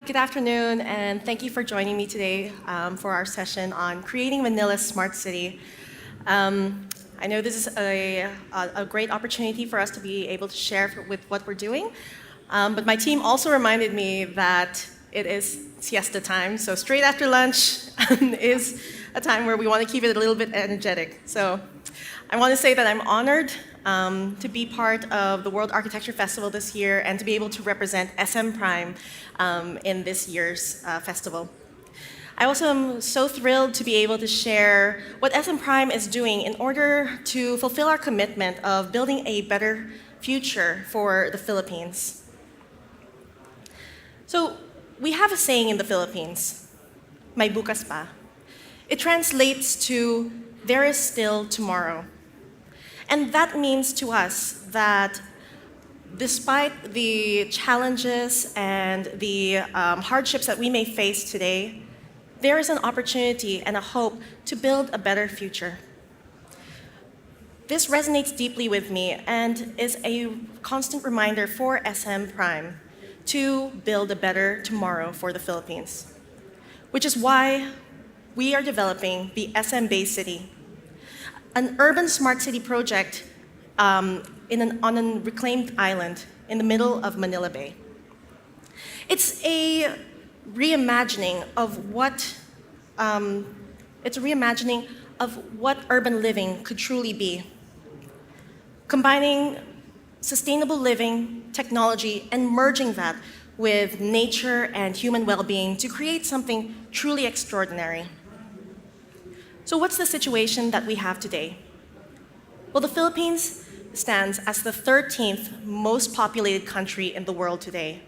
Good afternoon, and thank you for joining me today for our session on creating Manila's smart city. I know this is a great opportunity for us to be able to share with what we're doing, but my team also reminded me that it is siesta time, so straight after lunch is a time where we want to keep it a little bit energetic. So I want to say that I'm honored to be part of the World Architecture Festival this year and to be able to represent SM Prime in this year's festival. I also am so thrilled to be able to share what SM Prime is doing in order to fulfill our commitment of building a better future for the Philippines. So we have a saying in the Philippines, may bukas pa. It translates to, there is still tomorrow. And that means to us that despite the challenges and the hardships that we may face today, there is an opportunity and a hope to build a better future. This resonates deeply with me and is a constant reminder for SM Prime to build a better tomorrow for the Philippines, which is why we are developing the SM Bay City, an urban smart city project on a reclaimed island in the middle of Manila Bay. It's a reimagining of what urban living could truly be, combining sustainable living, technology, and merging that with nature and human well-being to create something truly extraordinary. So what's the situation that we have today? Well, the Philippines stands as the 13th most populated country in the world today,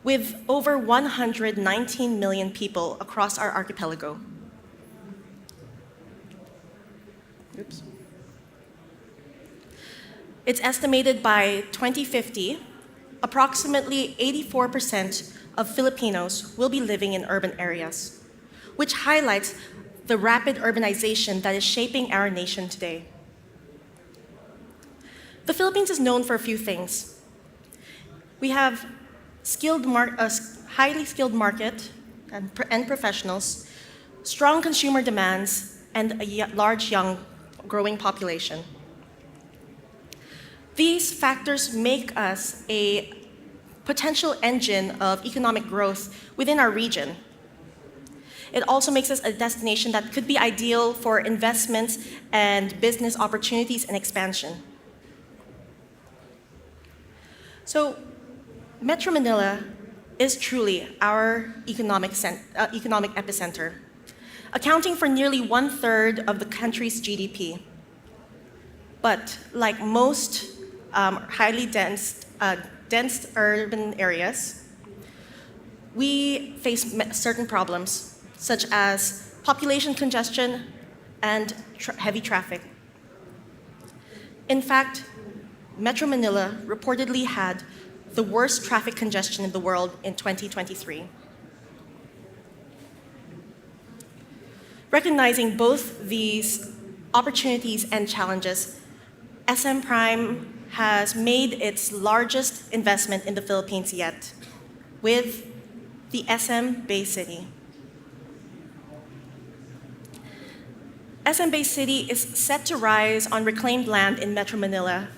with over 119 million people across our archipelago. Oops. It's estimated by 2050, approximately 84% of Filipinos will be living in urban areas, which highlights the rapid urbanization that is shaping our nation today. The Philippines is known for a few things. We have highly skilled market and professionals, strong consumer demands, and a large young growing population. These factors make us a potential engine of economic growth within our region. It also makes us a destination that could be ideal for investments and business opportunities and expansion. So, Metro Manila is truly our economic epicenter, accounting for nearly 1/3 of the country's GDP. But like most highly dense urban areas, we face certain problems, such as population congestion and heavy traffic. In fact, Metro Manila reportedly had the worst traffic congestion in the world in 2023. Recognizing both these opportunities and challenges, SM Prime has made its largest investment in the Philippines yet, with the SM Bay City. SM Bay City is set to rise on reclaimed land in Metro Manila,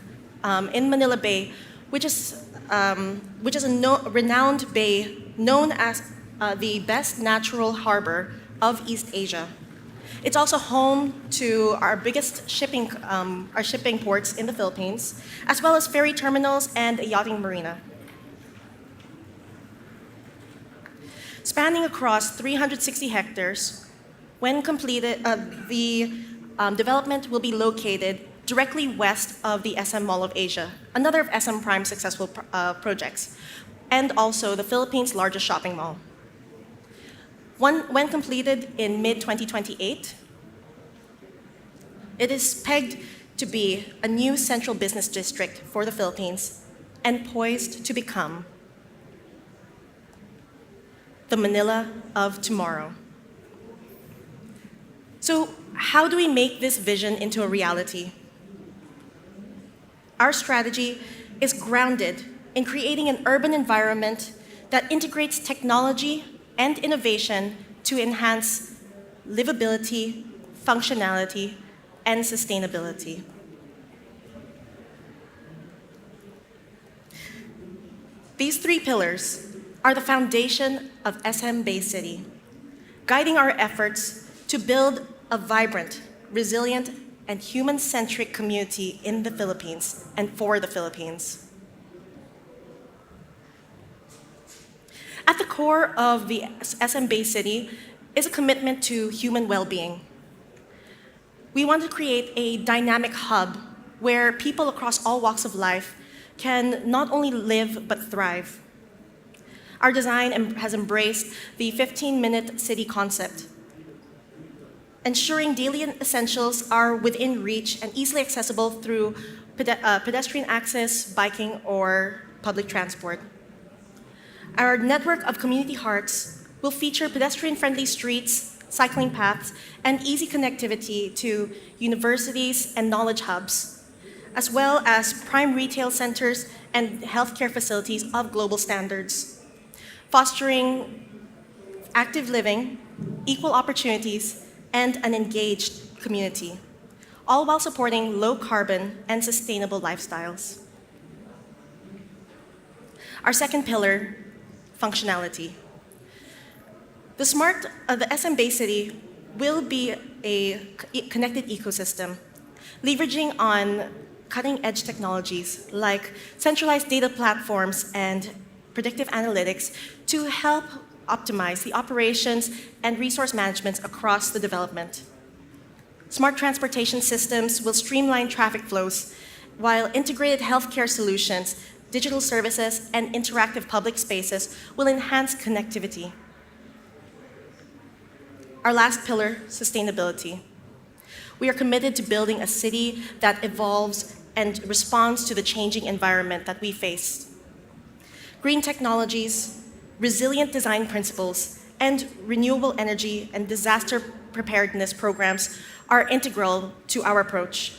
in Manila Bay, which is a renowned bay known as the best natural harbor of East Asia. It's also home to our biggest shipping ports in the Philippines, as well as ferry terminals and a yachting marina. Spanning across 360 hectares, when completed, the development will be located directly west of the SM Mall of Asia, another of SM Prime's successful projects, and also the Philippines' largest shopping mall. When completed in mid-2028, it is pegged to be a new central business district for the Philippines and poised to become the Manila of tomorrow. So, how do we make this vision into a reality? Our strategy is grounded in creating an urban environment that integrates technology and innovation to enhance livability, functionality, and sustainability. These three pillars are the foundation of SM Bay City, guiding our efforts to build a vibrant, resilient, and human-centric community in the Philippines and for the Philippines. At the core of the SM Bay City is a commitment to human well-being. We want to create a dynamic hub where people across all walks of life can not only live but thrive. Our design has embraced the 15-minute city concept, ensuring daily essentials are within reach and easily accessible through pedestrian access, biking, or public transport. Our network of community hearts will feature pedestrian-friendly streets, cycling paths, and easy connectivity to universities and knowledge hubs, as well as prime retail centers and healthcare facilities of global standards, fostering active living, equal opportunities, and an engaged community, all while supporting low carbon and sustainable lifestyles. Our second pillar, functionality. The SM Bay City will be a connected ecosystem, leveraging on cutting-edge technologies like centralized data platforms and predictive analytics to help optimize the operations and resource management across the development. Smart transportation systems will streamline traffic flows, while integrated healthcare solutions, digital services, and interactive public spaces will enhance connectivity. Our last pillar, sustainability. We are committed to building a city that evolves and responds to the changing environment that we face. Green technologies, resilient design principles, and renewable energy and disaster preparedness programs are integral to our approach.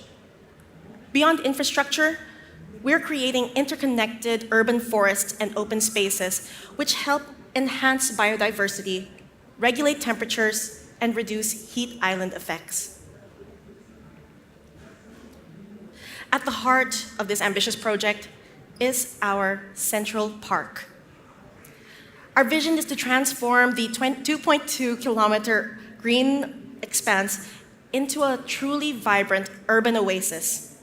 Beyond infrastructure, we're creating interconnected urban forests and open spaces which help enhance biodiversity, regulate temperatures, and reduce heat island effects. At the heart of this ambitious project is our Central Park. Our vision is to transform the 2.2-kilometer green expanse into a truly vibrant urban oasis,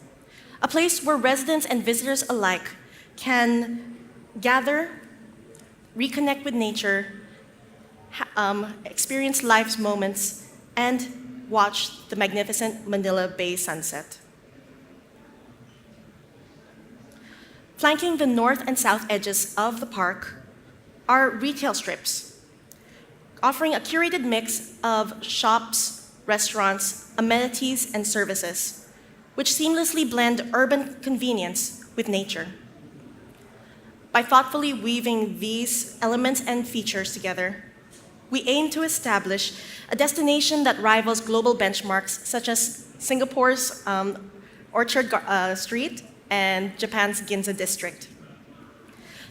a place where residents and visitors alike can gather, reconnect with nature, experience life's moments, and watch the magnificent Manila Bay sunset. Flanking the north and south edges of the park are retail strips, offering a curated mix of shops, restaurants, amenities, and services, which seamlessly blend urban convenience with nature. By thoughtfully weaving these elements and features together, we aim to establish a destination that rivals global benchmarks such as Singapore's Orchard Street and Japan's Ginza district.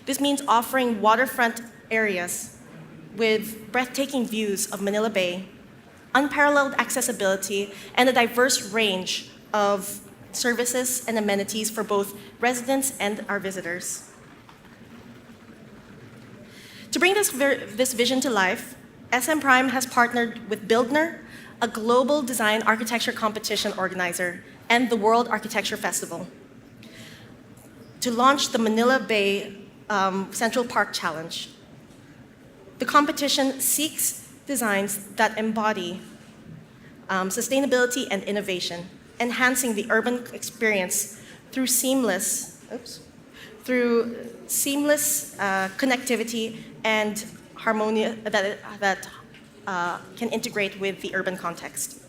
This means offering waterfront areas with breathtaking views of Manila Bay, unparalleled accessibility, and a diverse range of services and amenities for both residents and our visitors. To bring this vision to life, SM Prime has partnered with Buildner, a global design architecture competition organizer, and the World Architecture Festival, to launch the Manila Bay Central Park Challenge. The competition seeks designs that embody sustainability and innovation, enhancing the urban experience through seamless connectivity and harmony that can integrate with the urban context.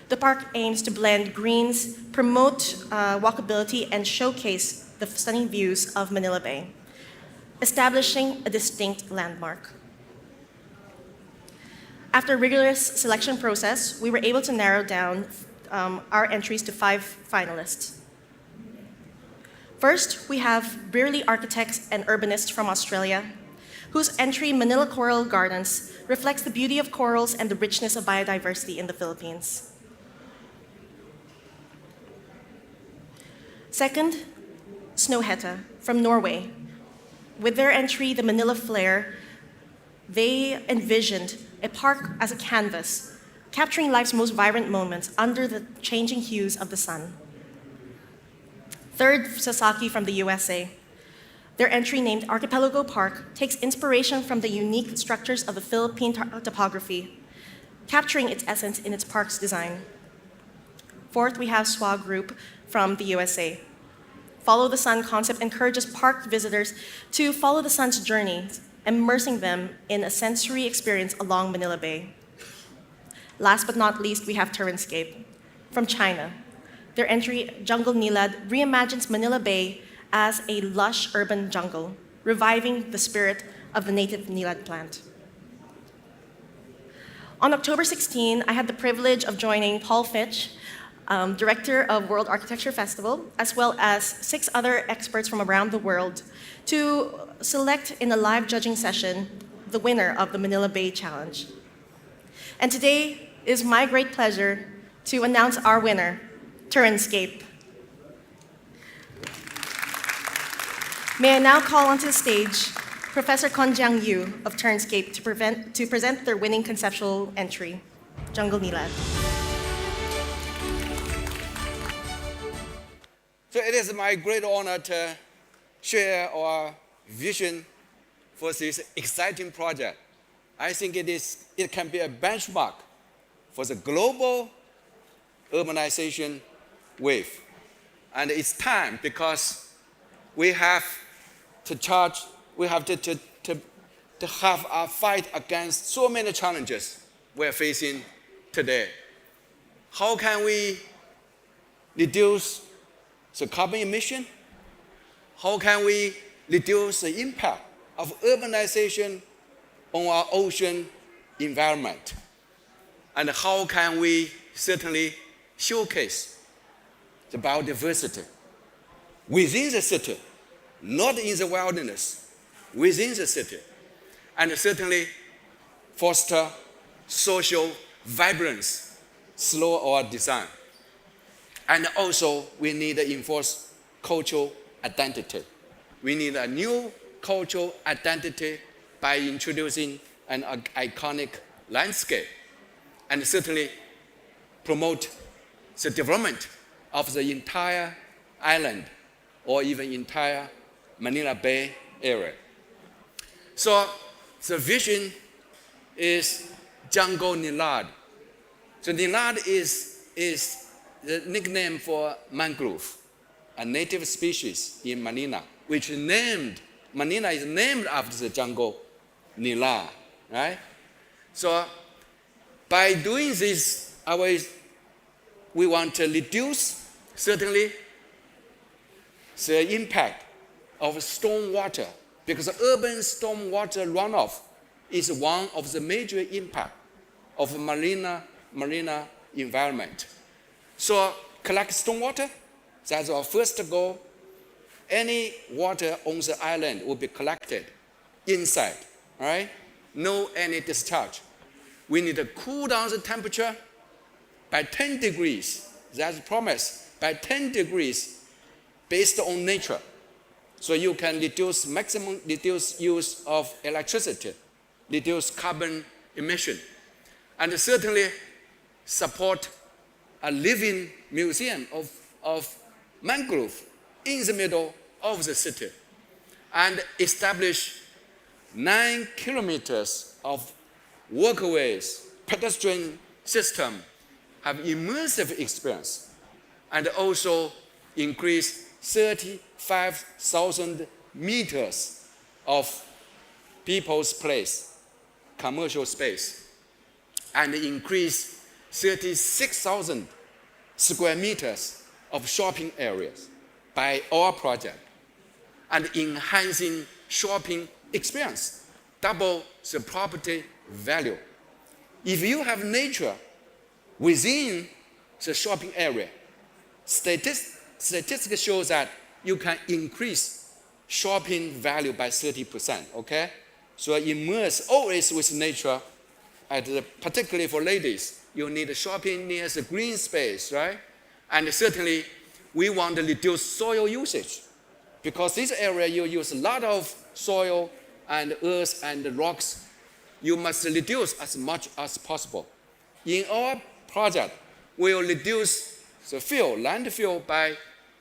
The park aims to blend greens, promote walkability, and showcase the stunning views of Manila Bay, establishing a distinct landmark. After a rigorous selection process, we were able to narrow down our entries to 5 finalists. First, we have Brearley Architects and Urbanists from Australia, whose entry, Manila Coral Gardens, reflects the beauty of corals and the richness of biodiversity in the Philippines. Second, Snøhetta from Norway. With their entry, the Manila Flare, they envisioned a park as a canvas, capturing life's most vibrant moments under the changing hues of the sun. Third, Sasaki from the USA. Their entry, named Archipelago Park, takes inspiration from the unique structures of the Philippine topography, capturing its essence in its park's design. Fourth, we have SWA Group from the USA. Follow the Sun concept encourages park visitors to follow the sun's journey, immersing them in a sensory experience along Manila Bay. Last but not least, we have Turenscape from China. Their entry, Jungle Nilad, reimagines Manila Bay as a lush urban jungle, reviving the spirit of the native Nilad plant. On October 16, I had the privilege of joining Paul Fitch, Director of World Architecture Festival, as well as 6 other experts from around the world, to select in a live judging session the winner of the Manila Bay Challenge. And today is my great pleasure to announce our winner, Turenscape. May I now call onto the stage Professor Kongjian Yu of Turenscape to present their winning conceptual entry, Jungle Nilad. So it is my great honor to share our vision for this exciting project. I think it can be a benchmark for the global urbanization wave. And it's time because we have to have a fight against so many challenges we're facing today. How can we reduce the carbon emission? How can we reduce the impact of urbanization on our ocean environment? And how can we certainly showcase the biodiversity within the city, not in the wilderness, within the city, and certainly foster social vibrance through our design. And also, we need to enforce cultural identity. We need a new cultural identity by introducing an iconic landscape, and certainly promote the development of the entire island or even entire Manila Bay area. So the vision is Jungle Nilad. So Nilad is the nickname for mangrove, a native species in Manila, which Manila is named after the jungle Nilad, right? So by doing this, we want to reduce, certainly, the impact of stormwater, because urban stormwater runoff is one of the major impacts of marina environment. So collect stormwater, that's our first goal. Any water on the island will be collected inside, all right? No any discharge. We need to cool down the temperature by 10 degrees. That's promise, by 10 degrees based on nature. So you can reduce use of electricity, reduce carbon emission, and certainly support a living museum of mangrove in the middle of the city, and establish 9 kilometers of walkways, pedestrian system, have immersive experience, and also increase 35,000 meters of people's place, commercial space, and increase 36,000 square meters of shopping areas by our project, and enhancing shopping experience, double the property value. If you have nature within the shopping area, statistics show that you can increase shopping value by 30%, okay? So immerse always with nature, particularly for ladies. You need shopping near the green space, right? And certainly, we want to reduce soil usage because this area you use a lot of soil and earth and rocks. You must reduce as much as possible. In our project, we will reduce the landfill by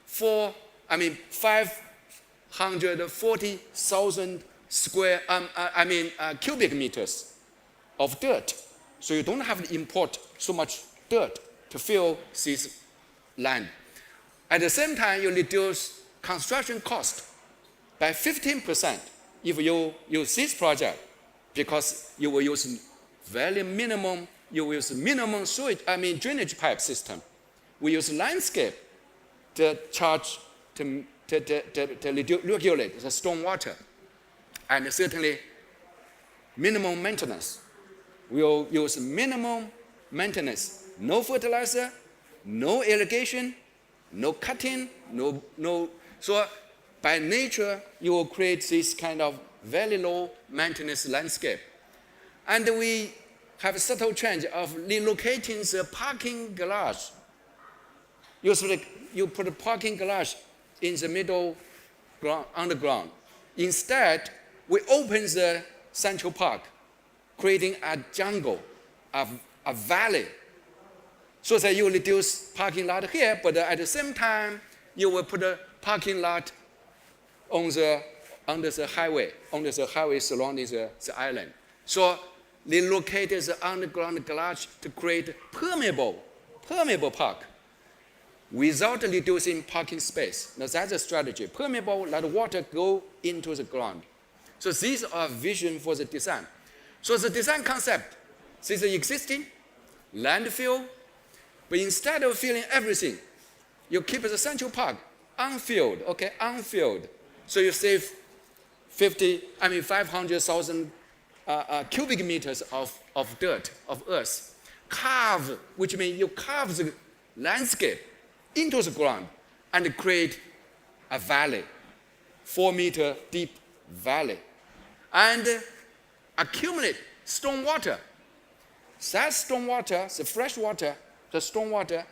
540,000 cubic meters of dirt. So you don't have to import so much dirt to fill this land. At the same time, you reduce construction cost by 15% if you use this project, because you will use minimum drainage pipe system. We use landscape to regulate the stormwater, and certainly minimum maintenance. We'll use minimum maintenance, no fertilizer, no irrigation, no cutting, so by nature, you will create this kind of very low maintenance landscape. And we have a subtle change of relocating the parking garage. Usually, you put a parking garage in the middle underground. Instead, we open the Central Park, creating a jungle, a valley, so that you reduce parking lot here, but at the same time, you will put a parking lot under the highway surrounding the island. So they located the underground garage to create permeable park without reducing parking space. Now that's a strategy. Permeable, let water go into the ground. So these are vision for the design. So the design concept, this is existing, landfill, but instead of filling everything, you keep the Central Park unfilled. So you save 500,000 cubic meters of dirt, of earth. Carve, which means you carve the landscape into the ground and create a valley, 4-meter deep valley, and accumulate stormwater. That stormwater, the fresh water, the stormwater,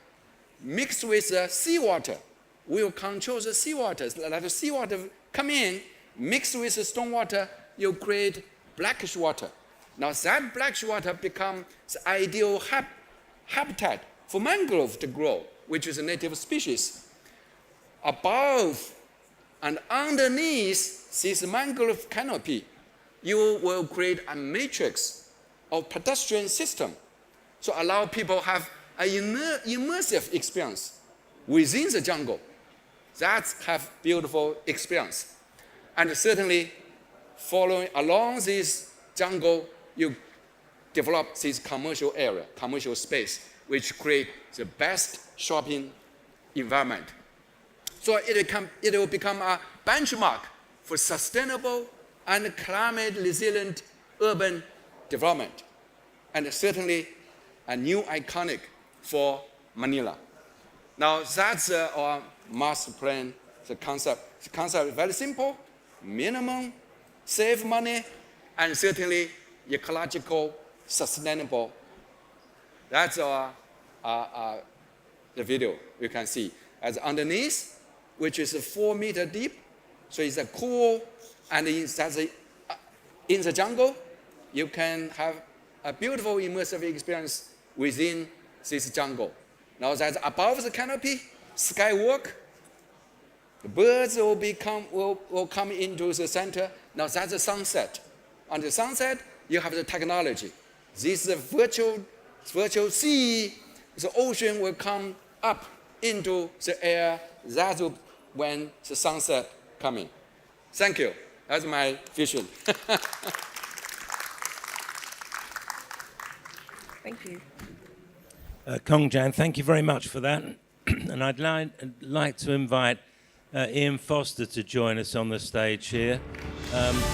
mixed with the seawater, will control the seawater. Let the seawater come in, mixed with the stormwater, you create brackish water. Now that brackish water becomes the ideal habitat for mangrove to grow, which is a native species. Above and underneath this mangrove canopy, you will create a matrix of pedestrian system, so allow people have an immersive experience within the jungle. That have beautiful experience. And certainly, following along this jungle, you develop this commercial area, commercial space, which create the best shopping environment. So it will become a benchmark for sustainable and climate resilient urban development, and certainly a new iconic for Manila. Now that's our master plan, the concept. The concept is very simple, minimum, save money, and certainly ecological, sustainable. That's the video you can see. As underneath, which is 4-meter deep, so it's a cool, and in the jungle, you can have a beautiful immersive experience within this jungle. Now that's above the canopy, skywalk, the birds will come into the center. Now that's the sunset. On the sunset, you have the technology. This is a virtual sea. The ocean will come up into the air. That's when the sunset coming. Thank you. That's my vision. Thank you. Kongjian, thank you very much for that. And I'd like to invite Ian Foster to join us on the stage here.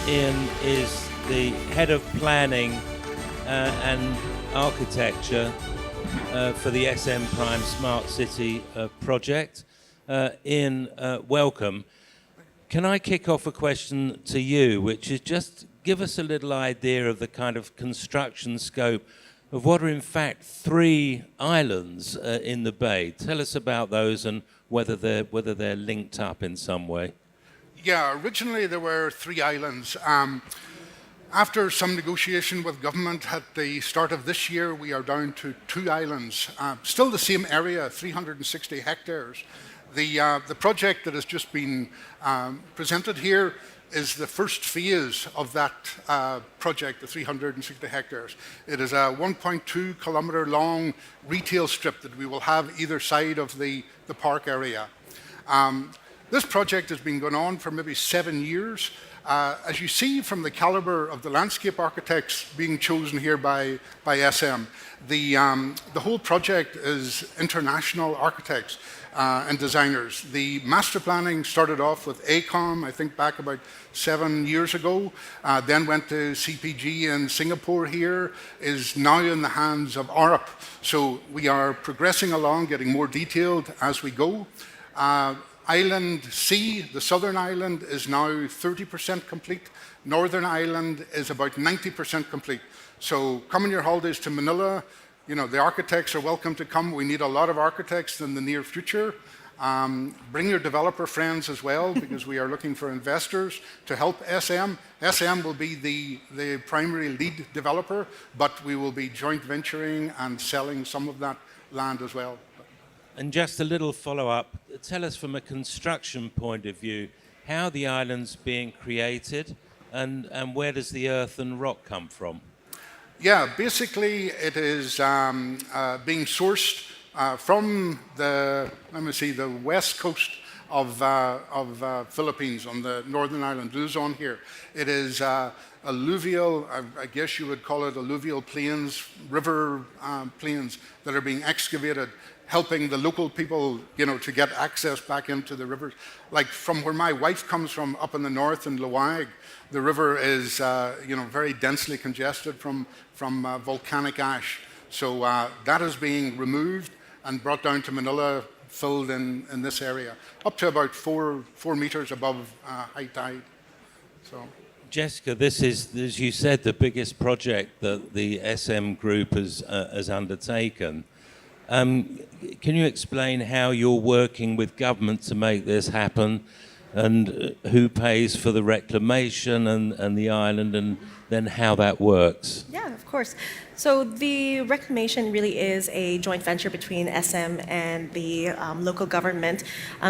Ian is the head of planning and architecture for the SM Prime Smart City project. Ian, welcome. Can I kick off a question to you, which is just give us a little idea of the kind of construction scope of what are in fact 3 islands in the bay. Tell us about those and whether they're linked up in some way. Yeah, originally there were 3 islands. After some negotiation with government at the start of this year, we are down to 2 islands. Still the same area, 360 hectares. The project that has just been presented here is the first phase of that project, the 360 hectares. It is a 1.2 kilometer long retail strip that we will have either side of the park area. This project has been going on for maybe 7 years. As you see from the caliber of the landscape architects being chosen here by SM, the whole project is international architects and designers. The master planning started off with AECOM, I think back about 7 years ago, then went to CPG in Singapore here, is now in the hands of Arup. So we are progressing along, getting more detailed as we go. Island C, the southern island, is now 30% complete. Northern island is about 90% complete. So come on your holidays to Manila. You know, the architects are welcome to come. We need a lot of architects in the near future. Bring your developer friends as well, because we are looking for investors to help SM. SM will be the primary lead developer, but we will be joint venturing and selling some of that land as well. And just a little follow-up, tell us from a construction point of view how the island's being created and where does the earth and rock come from? Yeah, basically it is being sourced from the west coast of Philippines on the northern island, Luzon here. It is alluvial, I guess you would call it alluvial plains, river plains that are being excavated, helping the local people, you know, to get access back into the rivers. Like from where my wife comes from, up in the north in Luwag, the river is, very densely congested from volcanic ash. So that is being removed and brought down to Manila, filled in this area, up to about 4 meters above high tide. So. Jessica, this is, as you said, the biggest project that the SM group has undertaken. Can you explain how you're working with government to make this happen and who pays for the reclamation and the island and then how that works? Yeah, of course. So the reclamation really is a joint venture between SM and the local government.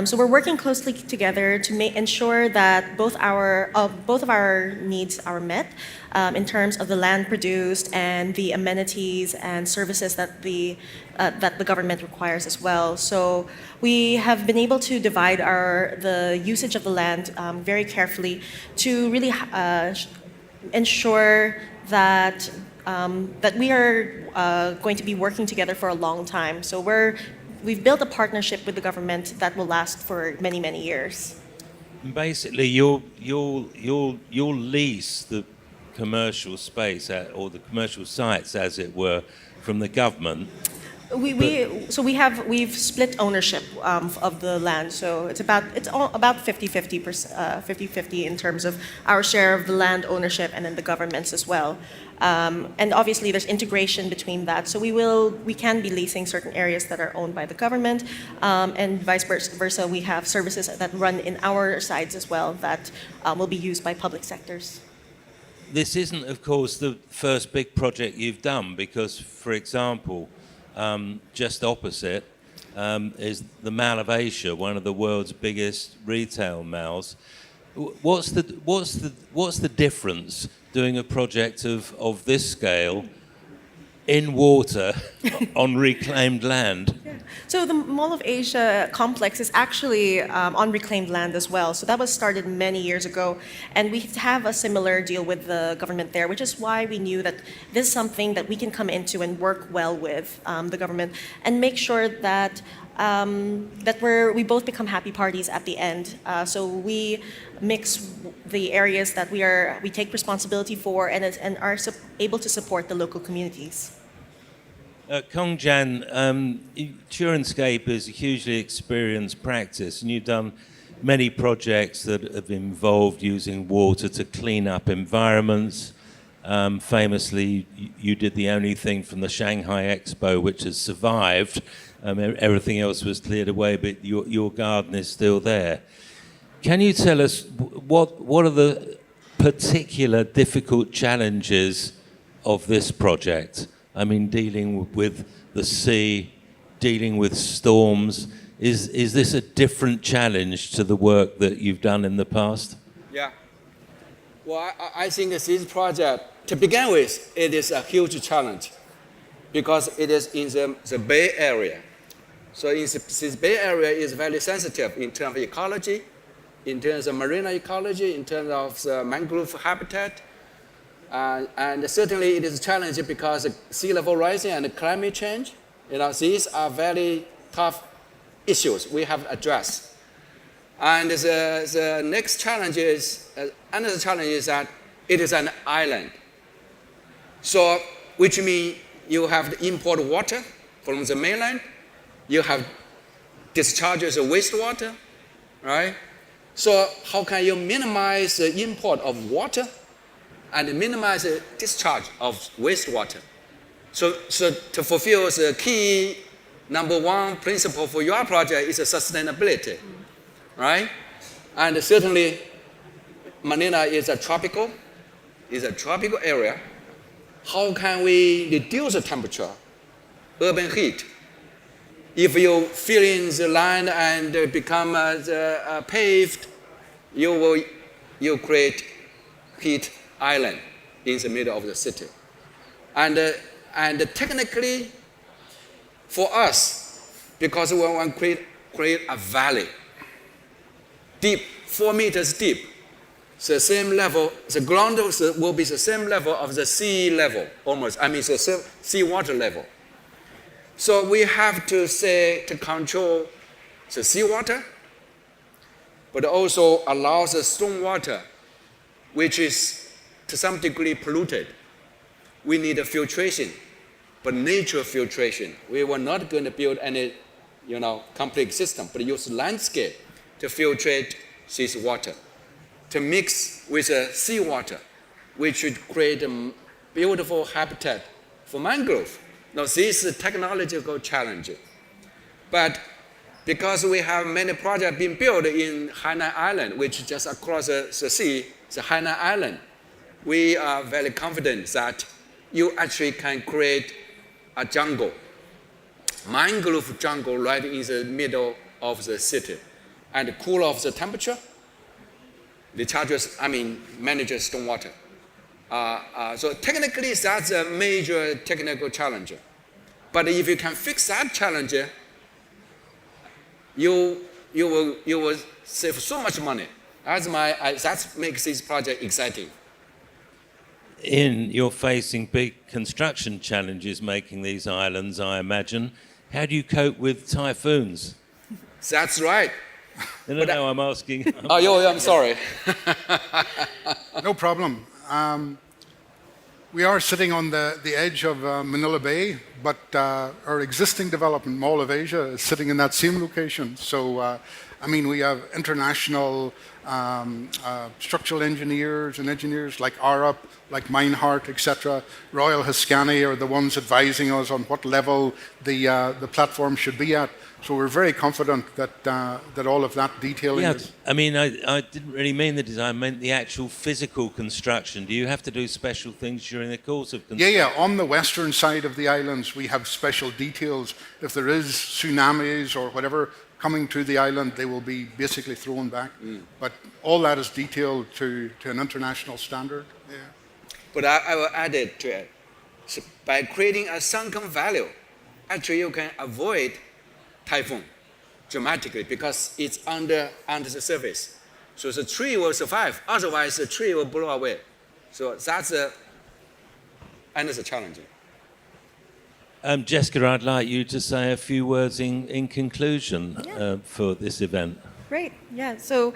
So we're working closely together to ensure that both of our needs are met in terms of the land produced and the amenities and services that the government requires as well. So we have been able to divide the usage of the land very carefully to really ensure that we are going to be working together for a long time. So we've built a partnership with the government that will last for many, many years. Basically, you'll lease the commercial space or the commercial sites, as it were, from the government. We've split ownership of the land, so it's about 50-50 in terms of our share of the land ownership and then the government's as well. And obviously there's integration between that. So we can be leasing certain areas that are owned by the government, and vice versa. We have services that run in our sides as well that will be used by public sectors. This isn't, of course, the first big project you've done because, for example, just opposite is the Mall of Asia, one of the world's biggest retail malls. What's the difference doing a project of this scale in water on reclaimed land? Yeah. So the Mall of Asia complex is actually on reclaimed land as well. So that was started many years ago, and we have a similar deal with the government there, which is why we knew that this is something that we can come into and work well with the government and make sure that we both become happy parties at the end. So we mix the areas that we take responsibility for and are able to support the local communities. Kongjian, Turenscape is a hugely experienced practice, and you've done many projects that have involved using water to clean up environments. Famously, you did the only thing from the Shanghai Expo which has survived. Everything else was cleared away, but your garden is still there. Can you tell us what are the particular difficult challenges of this project? I mean, dealing with the sea, dealing with storms. Is this a different challenge to the work that you've done in the past? Yeah. Well, I think this project, to begin with, it is a huge challenge because it is in the Bay Area. So this Bay Area is very sensitive in terms of ecology, in terms of marine ecology, in terms of the mangrove habitat. And certainly it is challenging because of sea level rising and climate change. These are very tough issues we have to address. And the next challenge is, another challenge is that it is an island. So, which means you have to import water from the mainland. You have discharges of wastewater, right? So how can you minimize the import of water and minimize the discharge of wastewater? So to fulfill the key number one principle for your project is sustainability, right? And certainly Manila is a tropical area. How can we reduce the temperature, urban heat? If you fill in the land and become paved, you create heat island in the middle of the city. And technically, for us, because we want to create a valley, deep, 4 meters deep, the same level, the ground will be the same level of the sea level, almost. I mean, the sea water level. So we have to control the seawater, but also allow the stormwater, which is to some degree polluted. We need a filtration, but natural filtration. We were not going to build any, complex system, but use landscape to filtrate this water, to mix with the seawater, which would create a beautiful habitat for mangrove. Now, this is a technological challenge. But because we have many projects being built in Hainan Island, which is just across the sea, the Hainan Island, we are very confident that you actually can create a jungle, mangrove jungle right in the middle of the city, and cool off the temperature, manages stormwater. So technically, that's a major technical challenge. But if you can fix that challenge, you will save so much money. That makes this project exciting. You're facing big construction challenges making these islands, I imagine. How do you cope with typhoons? That's right. No, I'm asking. I'm sorry. No problem. We are sitting on the edge of Manila Bay, but our existing development, Mall of Asia, is sitting in that same location. So, we have international structural engineers and engineers like Arup, like Meinhardt, etc. Royal Haskani are the ones advising us on what level the platform should be at. So we're very confident that all of that detailing is... I didn't really mean the design, I meant the actual physical construction. Do you have to do special things during the course of construction? Yeah. On the western side of the islands, we have special details. If there is tsunamis or whatever coming to the island, they will be basically thrown back. But all that is detailed to an international standard. Yeah. But I will add it to it. So by creating a sunken valley, actually you can avoid typhoon dramatically because it's under the surface. So the tree will survive, otherwise the tree will blow away. So that's another challenge. Jessica, I'd like you to say a few words in conclusion for this event. Great, yeah. So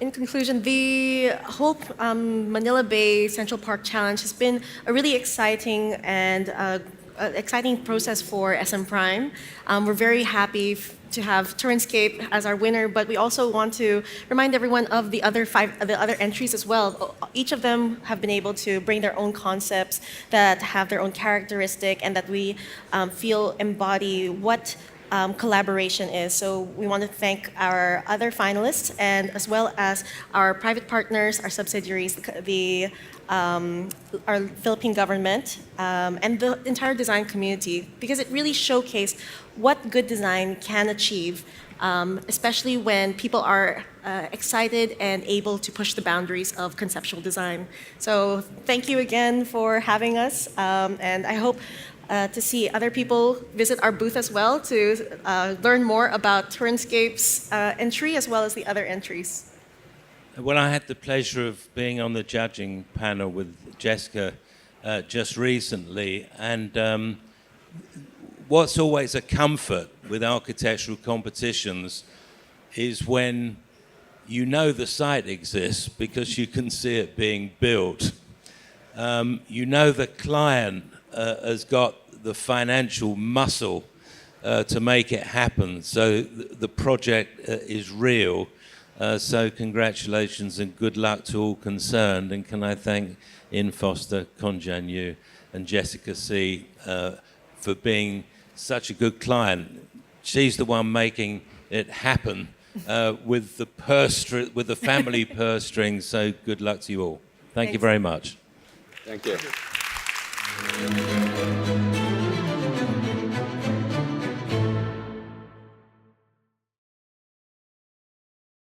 in conclusion, the whole Manila Bay Central Park Challenge has been a really exciting and exciting process for SM Prime. We're very happy to have Turenscape as our winner, but we also want to remind everyone of the other entries as well. Each of them have been able to bring their own concepts that have their own characteristic and that we feel embody what collaboration is. So we want to thank our other finalists and as well as our private partners, our subsidiaries, our Philippine government, and the entire design community, because it really showcased what good design can achieve, especially when people are excited and able to push the boundaries of conceptual design. So thank you again for having us, and I hope to see other people visit our booth as well to learn more about Turenscape's entry as well as the other entries. Well, I had the pleasure of being on the judging panel with Jessica just recently, and what's always a comfort with architectural competitions is when you know the site exists because you can see it being built. You know the client has got the financial muscle to make it happen, so the project is real. So congratulations and good luck to all concerned. And can I thank Ian Foster, Kongjian Yu, and Jessica C. For being such a good client. She's the one making it happen with the family purse strings. So good luck to you all. Thank you very much. Thank you.